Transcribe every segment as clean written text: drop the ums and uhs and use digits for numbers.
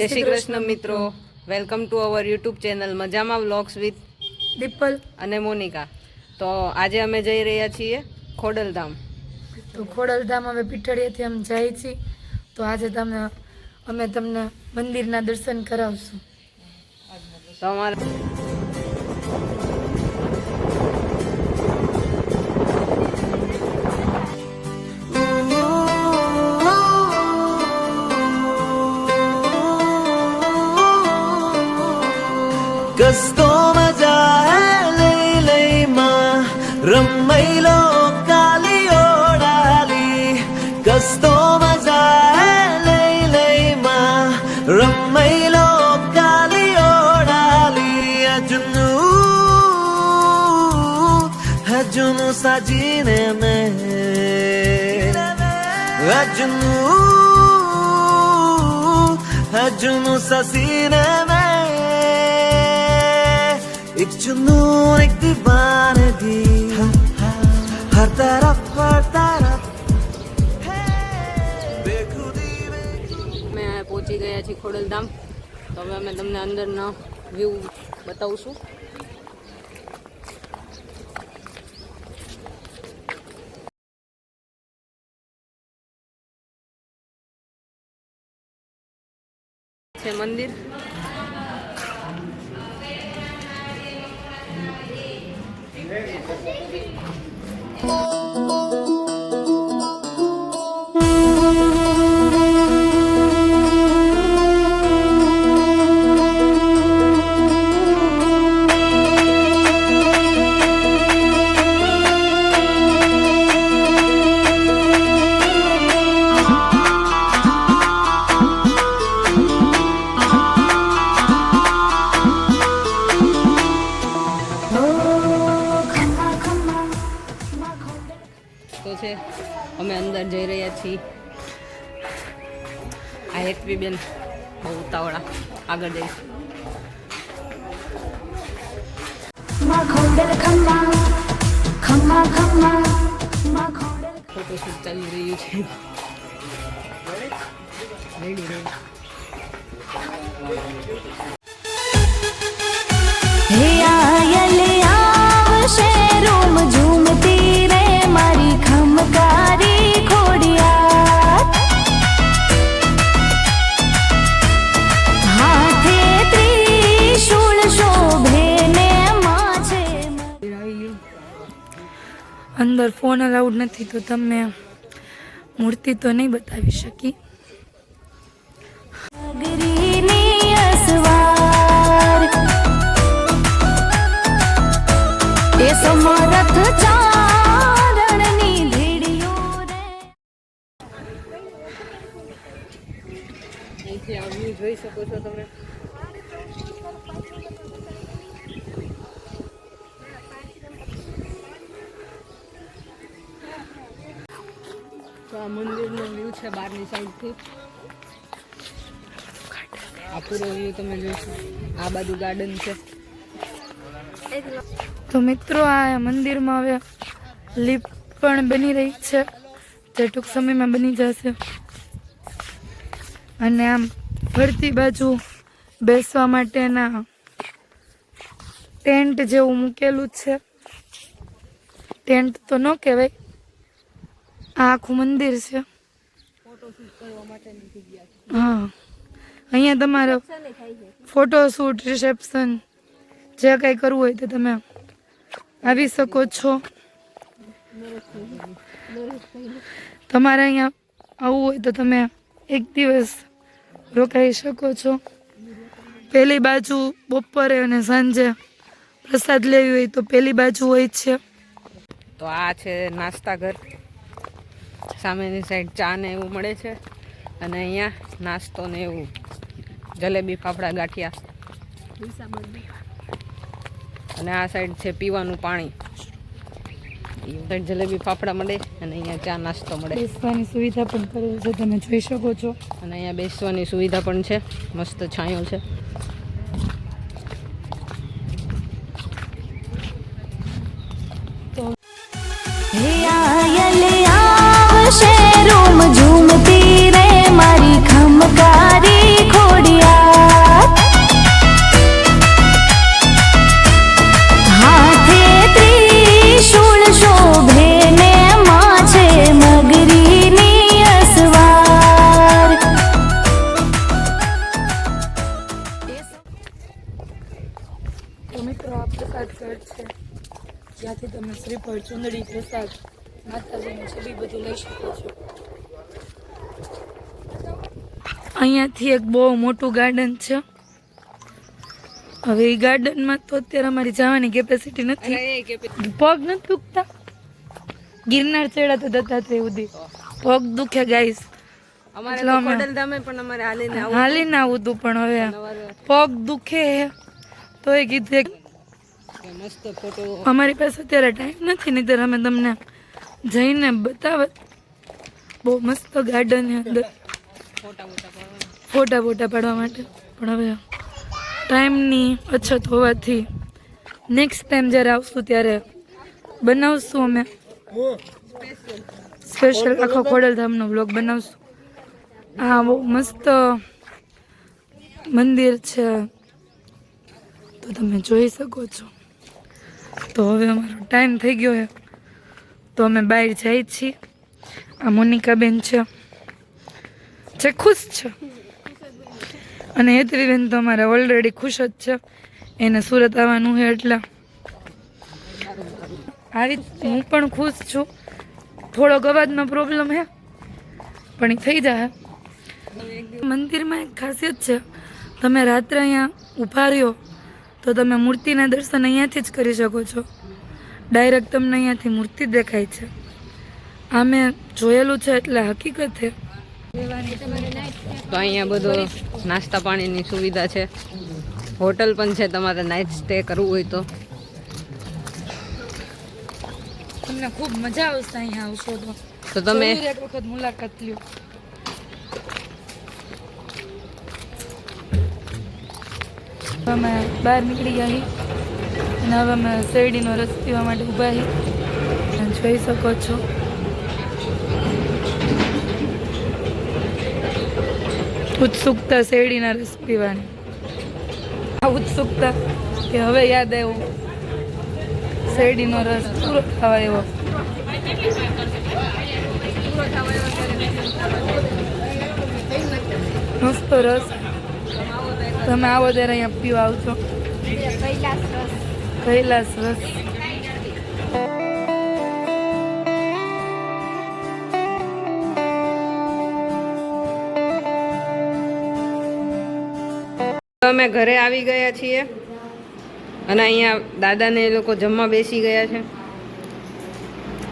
જય શ્રી કૃષ્ણ મિત્રો, welcome to our YouTube channel મજામાં વ્લોગ્સ વિથ દીપલ અને મોનિકા. તો આજે અમે જઈ રહ્યા છીએ ખોડલધામ. તો ખોડલધામ હવે પીઠળીએથી અમે જઈએ છીએ. તો આજે અમે તમને મંદિરના દર્શન કરાવશું. તો અમારે कस्तो मजा है लई लई माँ रम्मैलो काली ओडाली कस्तो मजा है लई लई माँ रम्मैलो काली ओडाली अजुनु साजीने में अजुनु ससीने में एक जुनून एक दीवानगी हर तरफ અમે પહોંચી ગયા છીએ ખોડલધામ. તો હવે અમે તમને અંદરના વ્યૂ બતાવશું. છે મંદિર. તો છે અમે અંદર જઈ રહ્યા છીએ. આ હેતવી બેન બહુ ઉતાવળા આગળ જઈશ. ફોટોશૂટ ચાલી રહ્યું છે. અંદર ફોન અલાઉડ નથી, તો તમને મૂર્તિ તો નહીં બતાવી શકી. અહીંથી આ વ્યૂ જોઈ શકો છો તમે. તો આ મંદિરનો વ્યૂ છે બહારની સાઈડથી. આ પૂરો વ્યૂ તમે જોશો. આ બાજુ ગાર્ડન છે. તો મિત્રો, આ મંદિરમાં હવે લિફ્ટ પણ બની રહી છે, જે ટૂંક સમયમાં બની જશે. અને આમ ફરતી બાજુ બેસવા માટેના ટેન્ટ જેવું મૂકેલું છે. ટેન્ટ તો ન કહેવાય, આ આખું મંદિર છે. હા, અહીંયા તમારે ફોટોશૂટ, રિસેપ્શન જે કંઈ કરવું હોય તો તમે આવી શકો છો. તમારે અહીંયા આવવું હોય તો તમે એક દિવસ રોકાઈ શકો છો. પેલી બાજુ બપોરે અને સાંજે પ્રસાદ લેવી હોય તો પેલી બાજુ હોય છે. તો આ છે નાસ્તા ઘર. સામેની સાઈડ ચા ને એવું મળે છે, અને અહીંયા નાસ્તો ને એવું જલેબી, ફાફડા, ગાંઠિયા. અને આ સાઈડ છે પીવાનું પાણી. એ સાઈડ જલેબી, ફાફડા મળે, અને અહીંયા ચા નાસ્તો મળે. બેસવાની સુવિધા પણ કરેલી છે, તમે જોઈ શકો છો. અને અહીંયા બેસવાની સુવિધા પણ છે. મસ્ત છાંયો છે. શેરોમ ઝૂમતી રે મારી ખમકારી ખોડિયા. ચૂંદડી પ્રસાદ માતાજીનું છબી બધું લઈ શકો છો. અહીંયાથી એક બહુ મોટું ગાર્ડન છે. હવે એ ગાર્ડનમાં તો અત્યારે અમારી જવાની કેપેસિટી નથી. પગ નથી દુખતા? ગિરનાર ચડ્યા તો દત્તાત્રેય સુધી પગ દુખે ગાઈસ. અમારે તો ખોડલધામે પણ અમારે હાલીને આવું હાલીને આવું હતું પણ હવે પગ દુખે તો એ કીધું કે મસ્ત ફોટો. અમારી પાસે અત્યારે ટાઈમ નથી, નહીં અમે તમને જઈને બતાવત. બહુ મસ્ત ગાર્ડન છે અંદર ફોટા પાડવા માટે. પણ હવે ટાઈમની અછત હોવાથી નેક્સ્ટ ટાઈમ જ્યારે આવશું ત્યારે બનાવશું અમે સ્પેશિયલ આખો ખોડલધામનો બ્લોગ બનાવશું. હા, બહુ મસ્ત મંદિર છે તો તમે જોઈ શકો છો. તો હવે અમારો ટાઈમ થઈ ગયો છે તો અમે બહાર જઈએ છીએ. આ મોનિકાબેન છે જે ખુશ છે અને હેતવીબેન તો અમારા ઓલરેડી ખુશ જ છે. એને સુરત આવવાનું છે એટલે આવી હું પણ ખુશ છું. થોડોક અવાજનો પ્રોબ્લેમ છે પણ એ થઈ જાય. મંદિરમાં એક ખાસિયત છે, તમે રાત્રે અહીંયા ઊભા રહ્યો તો તમે મૂર્તિના દર્શન અહીંયાથી જ કરી શકો છો. ડાયરેક્ટ તમને અહીંયાથી મૂર્તિ દેખાય છે. આ મેં જોયેલું છે એટલે હકીકત છે. તો અહીંયા બધો નાસ્તા પાણીની સુવિધા છે. હોટલ પણ છે તમારે નાઇટ સ્ટે કરવું હોય તો. તમને ખૂબ મજા આવશે અહીંયા આવશો તો તમે જરૂર એક વખત મુલાકાત લ્યો. અમે બહાર નીકળી ગયા છીએ અને હવે અમે શેરડીનો રસ પીવા માટે ઊભા છીએ. જોઈ શકો છો ઉત્સુકતા શેરડીના રસ પીવાની. આ ઉત્સુકતા કે હવે યાદ આવ્યું શેરડીનો રસ પૂરો થવા એવો. મસ્ત રસ. તમે આવો ત્યારે અહીંયા પીવા આવજો. કૈલાસ રસ. અમે ઘરે આવી ગયા છીએ અને અહીંયા દાદાને એ લોકો જમવા બેસી ગયા છે.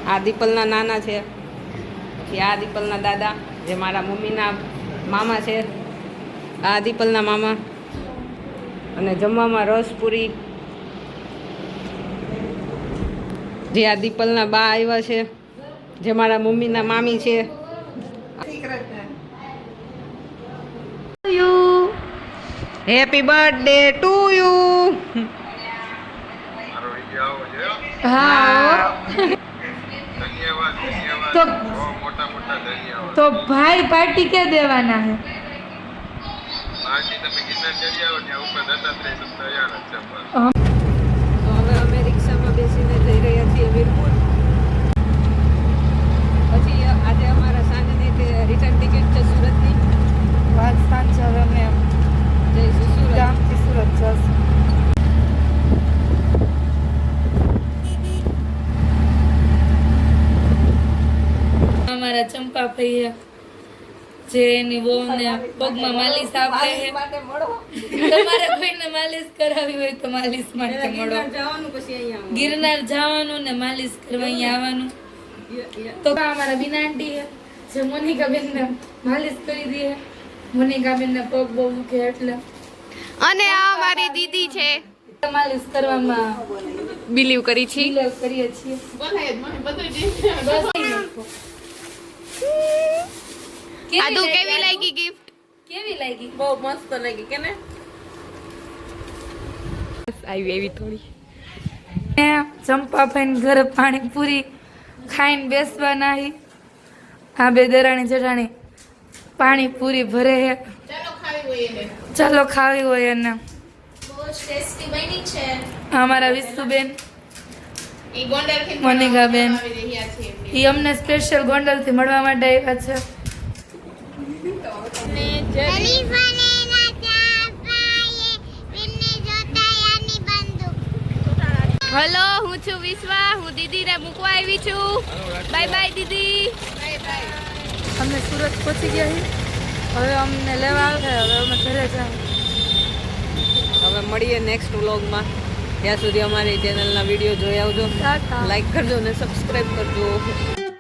આ દીપલના નાના છે, પછી આ દીપલના દાદા જે મારા મમ્મીના મામા છે. આ દીપલના મામા. અને જમવામાં રસ પૂરી જે આ દીપલના બા આવ્યા છે જે મારા મમ્મીના મામી છે. Happy birthday to you. હા તો ભાઈ પાર્ટી ક્યાં દેવાના હે? તો હવે અમે રિક્ષામાં બેસીને જઈ રહ્યા છીએ વીરપુર. પછી આજે અમારા સાંજની રિટર્ન ટિકિટ છે સુરતની. વાત સાંજે હવે અમે જઈશું સુરત. ગામથી સુરત જશું. અમારા ચંપાભાઈએ જે એની વહુને પગમાં માલિશ આપે છે. તમારે કોઈને માલિશ કરાવી હોય તો માલિશ માટે મળો. જવાનું પછી અહીંયા ગિરનાર જવાનું ને માલિશ કરવા અહીંયા આવવાનું. તો અમારા બીના આંટી છે જે મોનિકાબેનને માલિશ કરી દે. મોનિકાબેનને પગ બહુ દુખે એટલે. અને આ મારી દીદી છે. માલિશ કરવામાં બિલીવ કરી છી. બિલીવ કરીએ છીએ. આદુ કેવી લાગી ગિફ્ટ? કેવી લાગી? બહુ મસ્ત લાગી કે ને? આવી એવી થોડી. ચંપાભાઈ ઘરે પાણીપુરી ખાઈને બેસવાના હી. આ બે દેરાણી જેઠાણી પાણીપુરી ભરે હે. ચાલો ખાવી હોય એને. અમારા વિશુબેન, મોનિકાબેન એ અમને સ્પેશિયલ ગોંડલથી મળવા માટે આવ્યા છે. હલો, હું છું વિશ્વા. હું દીદીને મૂકવા આવી છું. બાય બાય દીદી. અમે સુરત પહોંચી ગયા છીએ. હવે અમને લેવા આવે. હવે અમે ઘરે જાવ. હવે મળીએ નેક્સ્ટ વ્લોગમાં. ત્યાં સુધી અમારી ચેનલના વિડીયો જોઈ આવજો. ટાટા. લાઈક કરજો અને સબસ્ક્રાઈબ કરજો.